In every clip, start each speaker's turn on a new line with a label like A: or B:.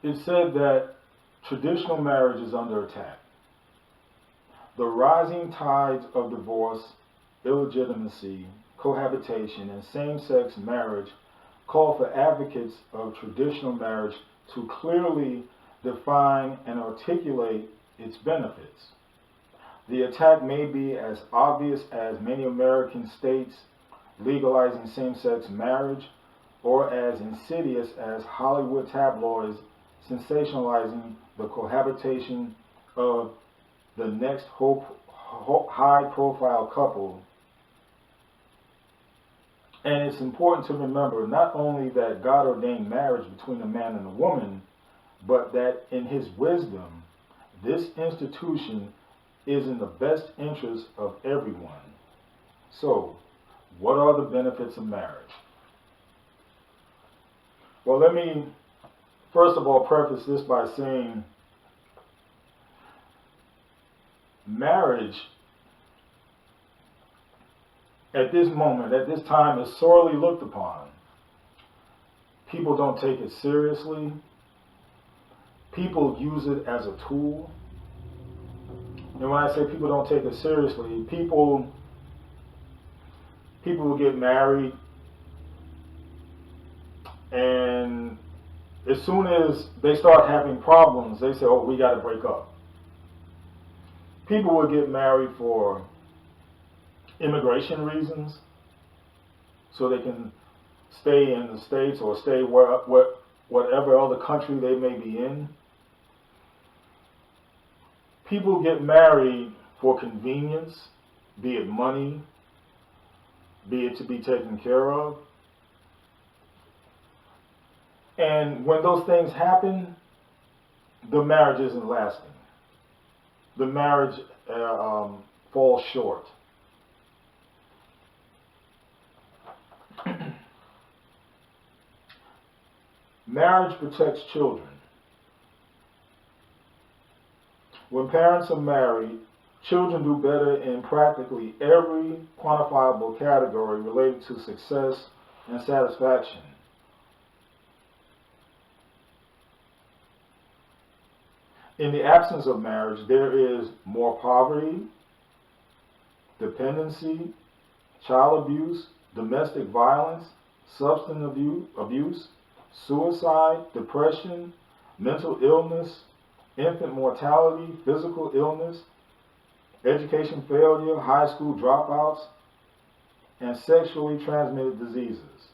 A: It said that traditional marriage is under attack. The rising tides of divorce, illegitimacy, cohabitation, and same-sex marriage call for advocates of traditional marriage to clearly define and articulate its benefits. The attack may be as obvious as many American states legalizing same-sex marriage, or as insidious as Hollywood tabloids sensationalizing the cohabitation of the next high-profile couple. And it's important to remember not only that God ordained marriage between a man and a woman, but that in His wisdom, this institution is in the best interest of everyone. So, what are the benefits of marriage? Well, let me first of all preface this by saying marriage at this moment, at this time, is sorely looked upon. People don't take it seriously. People use it as a tool. And when I say people don't take it seriously, people will get married, and as soon as they start having problems, they say, oh, we got to break up. People will get married for immigration reasons, so they can stay in the States or stay whatever other country they may be in. People get married for convenience, be it money, be it to be taken care of. And when those things happen, the marriage isn't lasting. The marriage falls short. Marriage protects children. When parents are married, children do better in practically every quantifiable category related to success and satisfaction. In the absence of marriage, there is more poverty, dependency, child abuse, domestic violence, substance abuse, suicide, depression, mental illness, infant mortality, physical illness, education failure, high school dropouts, and sexually transmitted diseases.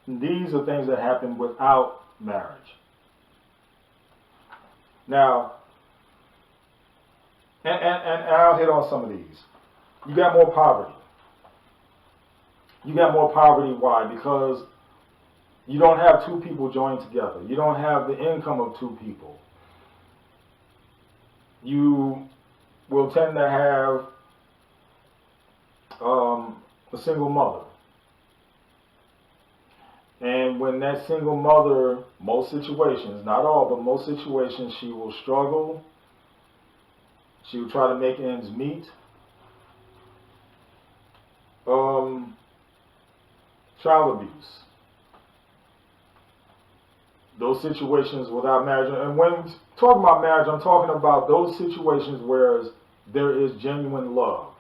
A: These are things that happen without marriage. Now, and I'll hit on some of these. You got more poverty. You got more poverty. Why? Because you don't have two people joined together. You don't have the income of two people. You will tend to have a single mother. And when that single mother, most situations, not all, but most situations, she will struggle. She will try to make ends meet. Child abuse. Those situations without marriage. And when talking about marriage, I'm talking about those situations where there is genuine love.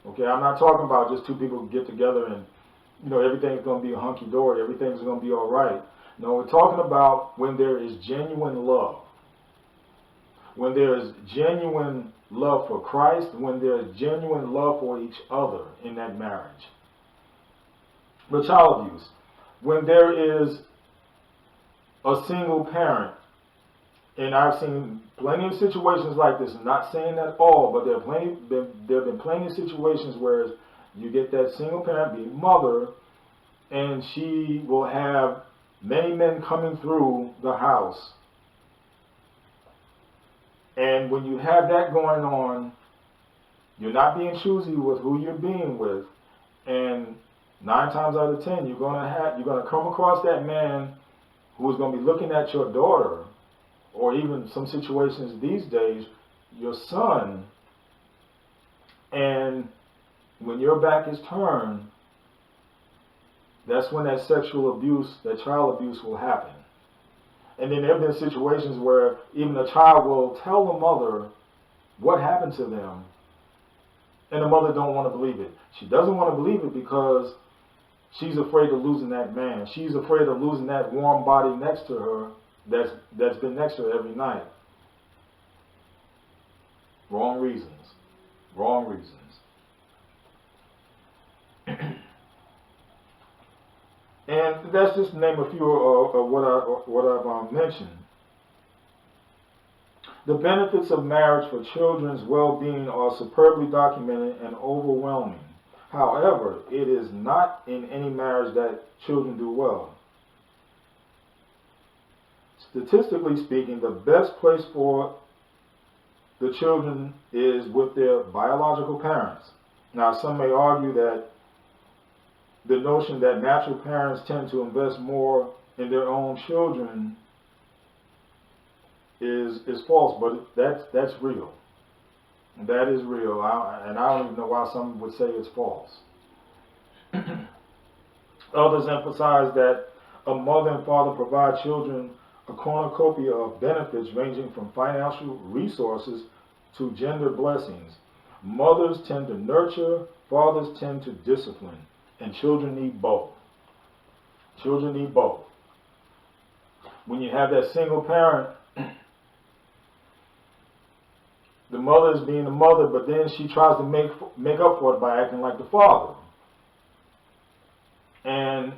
A: Okay, I'm not talking about just two people who get together and everything's going to be hunky-dory, everything's going to be all right. No, we're talking about when there is genuine love. When there is genuine love for Christ, when there is genuine love for each other in that marriage. But child abuse, when there is a single parent, and I've seen plenty of situations like this, I'm not saying that all, but there have been plenty of situations where you get that single parent, be mother, and she will have many men coming through the house. And when you have that going on, You're not being choosy with who you're being with, and 9 times out of 10, you're gonna come across that man who's gonna be looking at your daughter, or even some situations these days, your son, and when your back is turned, that's when that sexual abuse, that child abuse will happen. And then there have been situations where even the child will tell the mother what happened to them, and the mother don't want to believe it. She doesn't want to believe it because she's afraid of losing that man. She's afraid of losing that warm body next to her that's been next to her every night. Wrong reasons. Wrong reasons. And that's just to name a few of what I've mentioned. The benefits of marriage for children's well-being are superbly documented and overwhelming. However, it is not in any marriage that children do well. Statistically speaking, the best place for the children is with their biological parents. Now, some may argue that the notion that natural parents tend to invest more in their own children is false, but that's real. That is real, and I don't even know why some would say it's false. Others emphasize that a mother and father provide children a cornucopia of benefits ranging from financial resources to gender blessings. Mothers tend to nurture, fathers tend to discipline, and children need both. Children need both. When you have that single parent, the mother is being the mother, but then she tries to make up for it by acting like the father. And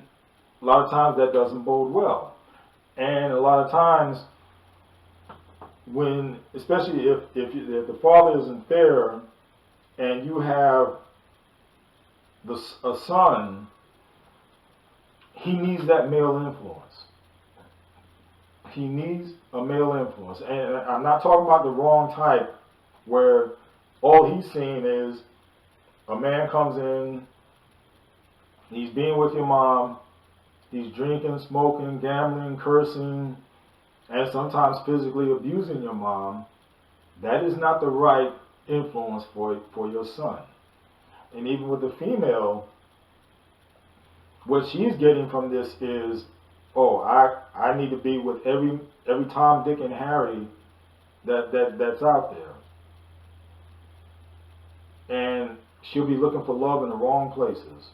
A: a lot of times that doesn't bode well. And a lot of times, when, especially if the father isn't fair, and you have a son, he needs that male influence. He needs a male influence. And I'm not talking about the wrong type, where all he's seeing is a man comes in, he's being with your mom, he's drinking, smoking, gambling, cursing, and sometimes physically abusing your mom. That is not the right influence for your son. And even with the female, what she's getting from this is, oh, I need to be with every Tom, Dick, and Harry that's out there. And she'll be looking for love in the wrong places.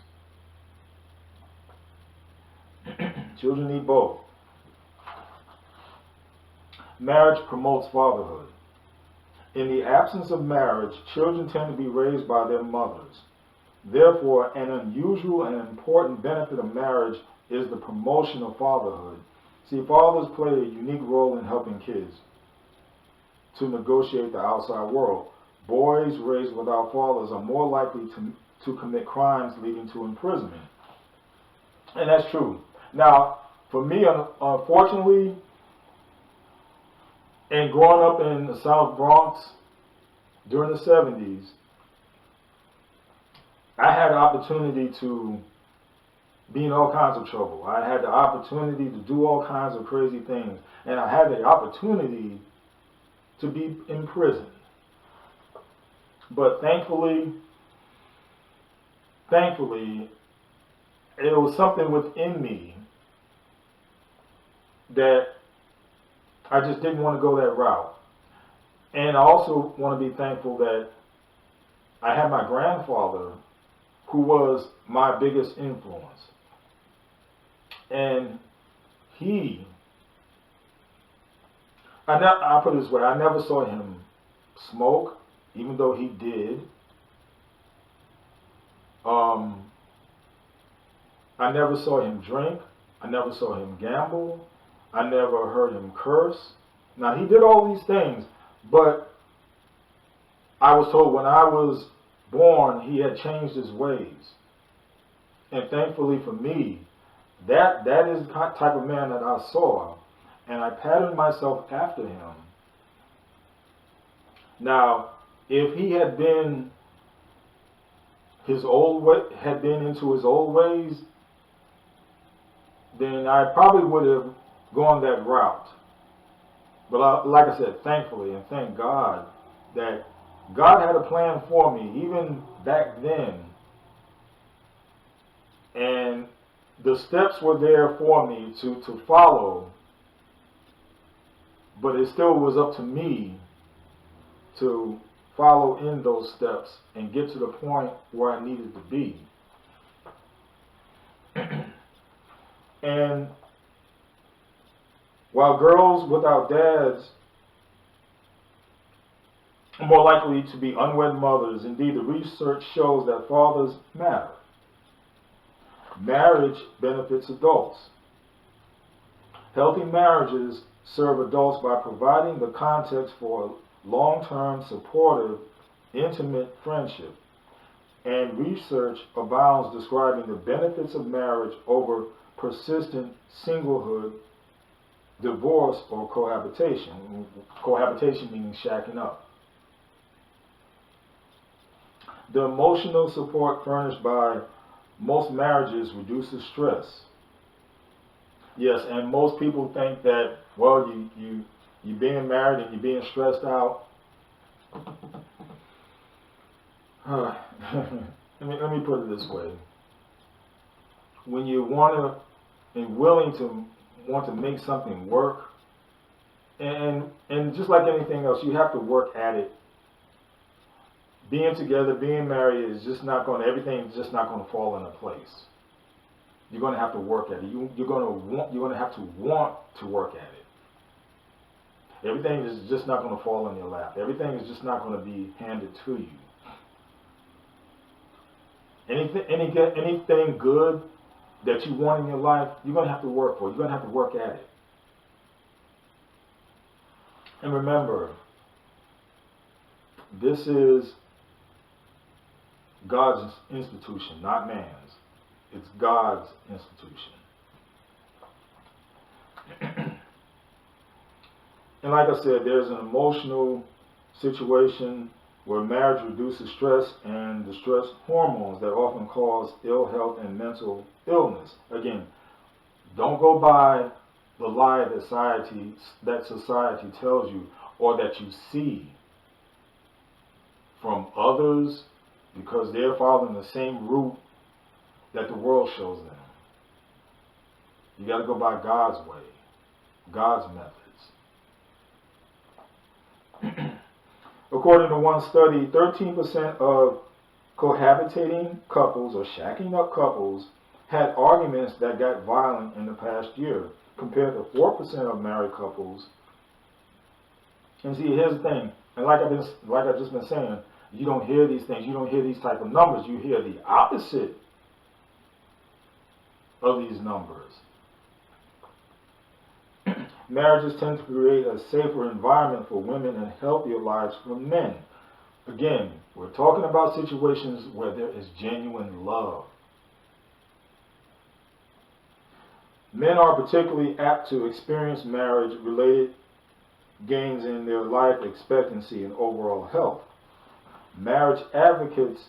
A: Children need both. Marriage promotes fatherhood. In the absence of marriage, children tend to be raised by their mothers. Therefore, an unusual and important benefit of marriage is the promotion of fatherhood. See, fathers play a unique role in helping kids to negotiate the outside world. Boys raised without fathers are more likely to commit crimes leading to imprisonment. And that's true. Now, for me, unfortunately, and growing up in the South Bronx during the 70s, I had the opportunity to be in all kinds of trouble. I had the opportunity to do all kinds of crazy things. And I had the opportunity to be in prison. But thankfully, it was something within me that I just didn't want to go that route. And I also want to be thankful that I had my grandfather, who was my biggest influence. And I put it this way, I never saw him smoke, even though he did. I never saw him drink. I never saw him gamble. I never heard him curse. Now, he did all these things, but I was told when I was born, he had changed his ways. And thankfully for me, that is the type of man that I saw, and I patterned myself after him. Now, if he had been his old way, had been into his old ways, then I probably would have gone that route. But like I said, thankfully and thank God that God had a plan for me even back then. And the steps were there for me to follow. But it still was up to me to follow in those steps and get to the point where I needed to be. And while girls without dads are more likely to be unwed mothers, indeed the research shows that fathers matter. Marriage benefits adults. Healthy marriages serve adults by providing the context for long-term, supportive, intimate friendship. And research abounds describing the benefits of marriage over persistent singlehood, divorce, or cohabitation. Cohabitation meaning shacking up. The emotional support furnished by most marriages reduces stress. Yes, and most people think that, well, you're being married and you're being stressed out. Let me put it this way. When you want to and willing to want to make something work, and just like anything else, you have to work at it. Being together, being married is just not going to, everything's just not going to fall into place. You're going to have to work at it. You're going to have to want to work at it. Everything is just not going to fall in your lap. Everything is just not going to be handed to you. Anything good that you want in your life, you're going to have to work for it. You're going to have to work at it. And remember, this is God's institution, not man's. It's God's institution. And like I said, there's an emotional situation where marriage reduces stress and the stress hormones that often cause ill health and mental illness. Again, don't go by the lie that society tells you or that you see from others because they're following the same route that the world shows them. You got to go by God's way, God's methods. According to one study, 13% of cohabitating couples or shacking up couples had arguments that got violent in the past year, compared to 4% of married couples. And see, here's the thing, and like I've just been saying, you don't hear these things, you don't hear these type of numbers, you hear the opposite of these numbers. Marriages tend to create a safer environment for women and healthier lives for men. Again, we're talking about situations where there is genuine love. Men are particularly apt to experience marriage-related gains in their life expectancy and overall health. Marriage advances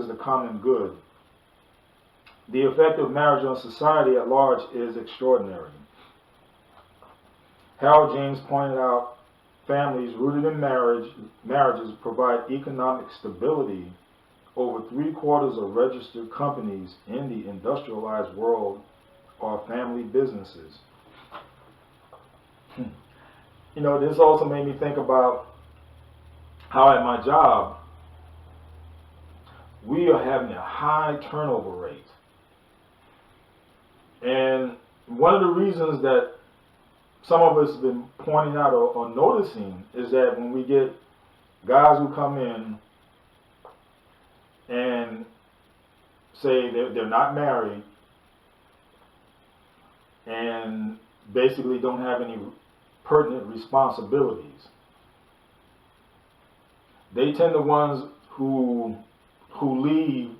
A: the common good. The effect of marriage on society at large is extraordinary. Harold James pointed out families rooted in marriages provide economic stability. Over 3/4 of registered companies in the industrialized world are family businesses. You know, this also made me think about how at my job, we are having a high turnover rate. And one of the reasons that some of us have been pointing out or noticing is that when we get guys who come in and say they're not married and basically don't have any pertinent responsibilities, they tend to ones who leave,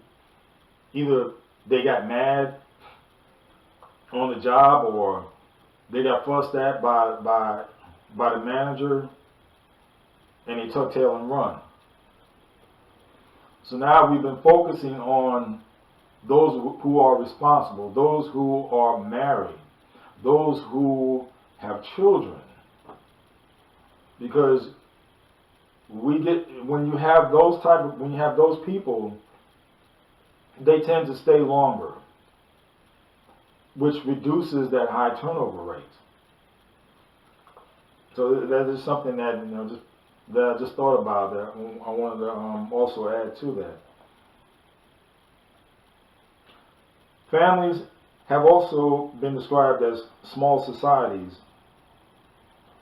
A: either they got mad on the job or they got fussed at by the manager and they tuck tail and run. So now we've been focusing on those who are responsible, those who are married, those who have children. Because when you have those people, they tend to stay longer, which reduces that high turnover rate. So that is something that that I just thought about, that I wanted to also add to that. Families have also been described as small societies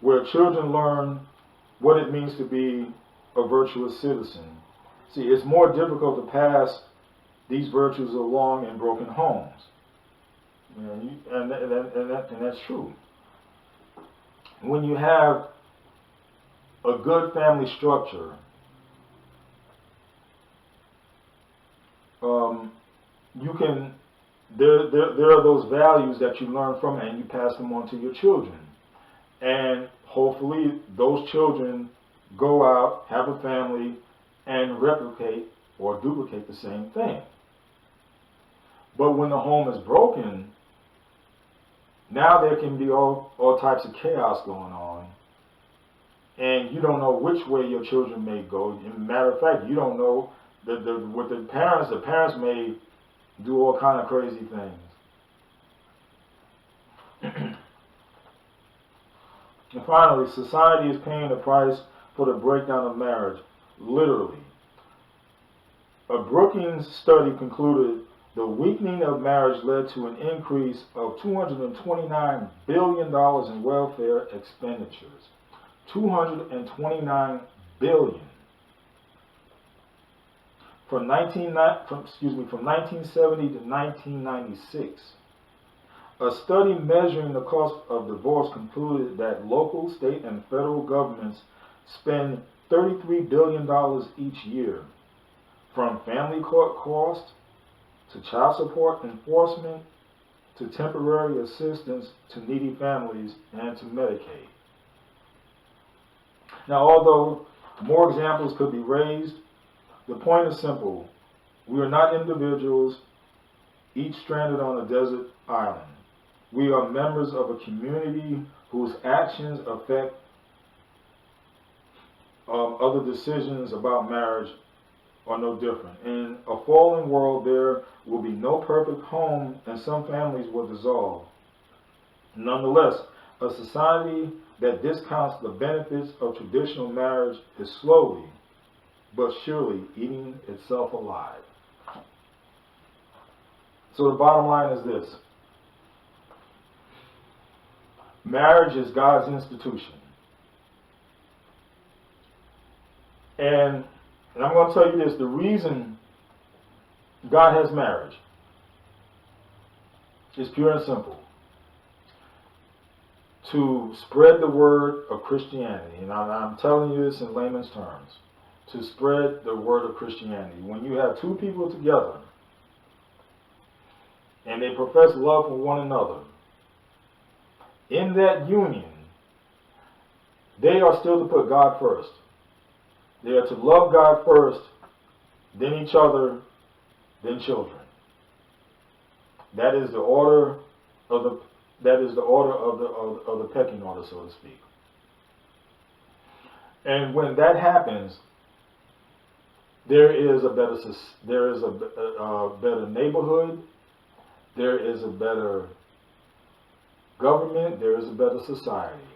A: where children learn what it means to be a virtuous citizen. See, it's more difficult to pass these virtues along in broken homes. And that's true. When you have a good family structure, there are those values that you learn from it and you pass them on to your children. And hopefully those children go out, have a family, and replicate or duplicate the same thing. But when the home is broken, now there can be all types of chaos going on. And you don't know which way your children may go. As a matter of fact, you don't know with the parents may do all kind of crazy things. And finally, society is paying the price for the breakdown of marriage, literally. A Brookings study concluded the weakening of marriage led to an increase of $229 billion in welfare expenditures. $229 billion. From 1970 to 1996. A study measuring the cost of divorce concluded that local, state, and federal governments spend $33 billion each year, from family court costs to child support enforcement to temporary assistance to needy families and to Medicaid. Now, although more examples could be raised, the point is simple. We are not individuals, each stranded on a desert island. We are members of a community whose actions affect other decisions about marriage are no different. In a fallen world, there will be no perfect home and some families will dissolve. Nonetheless, a society that discounts the benefits of traditional marriage is slowly but surely eating itself alive. So the bottom line is this. Marriage is God's institution. And I'm going to tell you this, the reason God has marriage is pure and simple. To spread the word of Christianity. And I'm telling you this in layman's terms. To spread the word of Christianity. When you have two people together and they profess love for one another, in that union, they are still to put God first. They are to love God first, then each other, then children. That is the order of the pecking order, so to speak. And when that happens, there is a better neighborhood, there is a better government, there is a better society.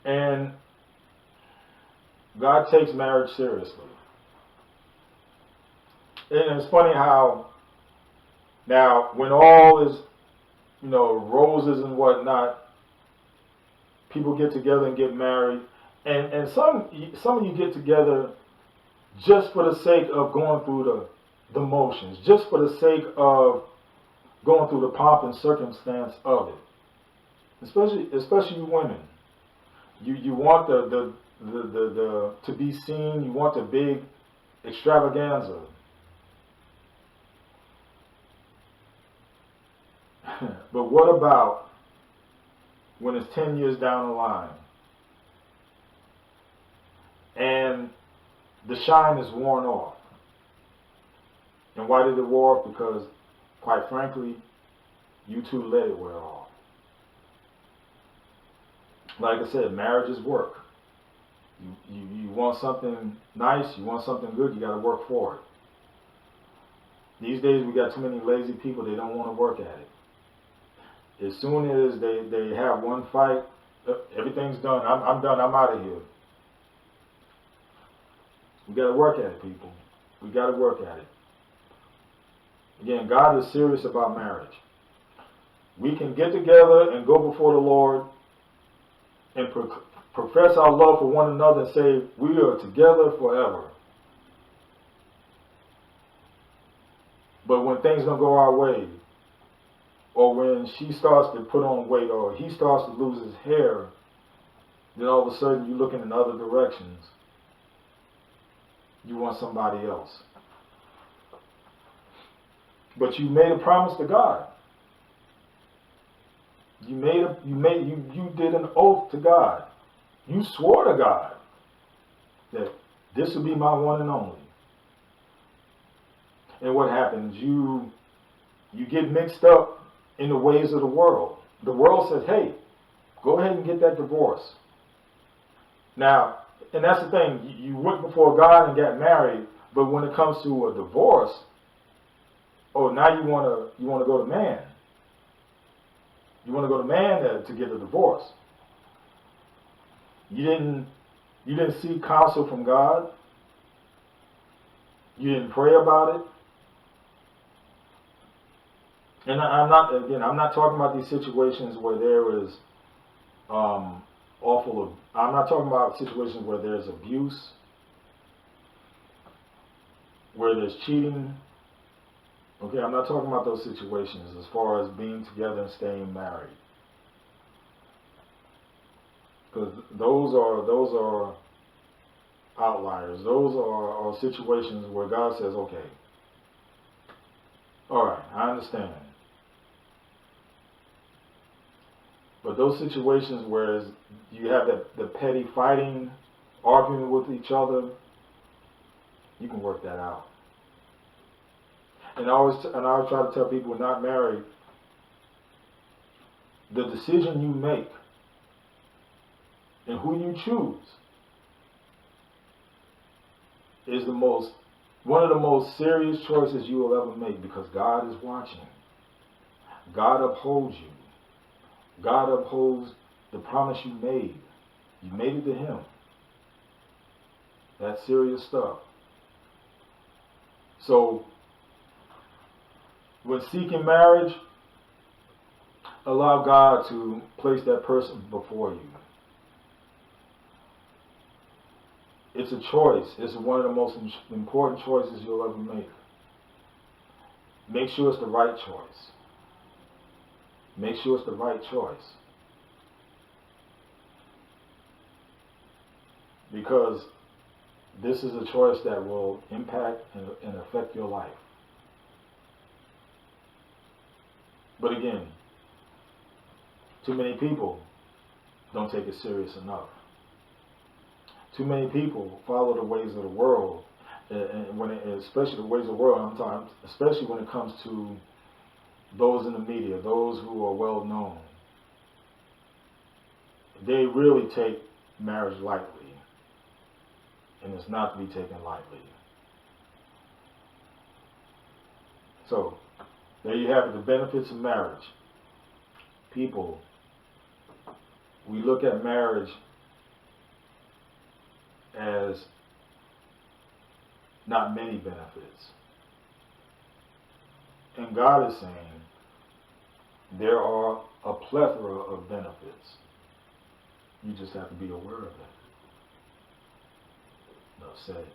A: And God takes marriage seriously. And it's funny how now when all is, roses and whatnot, people get together and get married. And some of you get together just for the sake of going through the motions, just for the sake of going through the pomp and circumstance of it. Especially you women. You want the to be seen, you want the big extravaganza. But what about when it's 10 years down the line? And the shine is worn off. And why did it wear off? Because, quite frankly, you two let it wear off. Like I said, marriage is work. You want something nice, you want something good, you got to work for it. These days we got too many lazy people, they don't want to work at it. As soon as they have one fight, everything's done. I'm done, I'm out of here. We got to work at it, people. We got to work at it. Again, God is serious about marriage. We can get together and go before the Lord and profess our love for one another and say, we are together forever. But when things don't go our way, or when she starts to put on weight, or he starts to lose his hair, then all of a sudden you're looking in other directions. You want somebody else. But you made a promise to God. You did an oath to God. You swore to God that this will be my one and only. And what happens? You get mixed up in the ways of the world. The world says, hey, go ahead and get that divorce. Now, and that's the thing, you went before God and got married, but when it comes to a divorce, oh, now you want to go to man. You want to go to man to get a divorce. You didn't seek counsel from God. You didn't pray about it. And I'm not talking about these situations where there is I'm not talking about situations where there's abuse, where there's cheating. Okay, I'm not talking about those situations as far as being together and staying married. Because those are outliers. Those are situations where God says, okay, all right, I understand. But those situations where you have the petty fighting, arguing with each other, you can work that out. And I always try to tell people not married, the decision you make and who you choose is one of the most serious choices you will ever make, because God is watching. God upholds you. God upholds the promise you made. You made it to Him. That's serious stuff. So, when seeking marriage, allow God to place that person before you. It's a choice. It's one of the most important choices you'll ever make. Make sure it's the right choice. Make sure it's the right choice. Because this is a choice that will impact and affect your life. But again, too many people don't take it serious enough. Too many people follow the ways of the world, and especially the ways of the world. Especially when it comes to those in the media, those who are well known. They really take marriage lightly, and it's not to be taken lightly. So, there you have it, the benefits of marriage. People, we look at marriage as not many benefits. And God is saying there are a plethora of benefits. You just have to be aware of it. Enough said.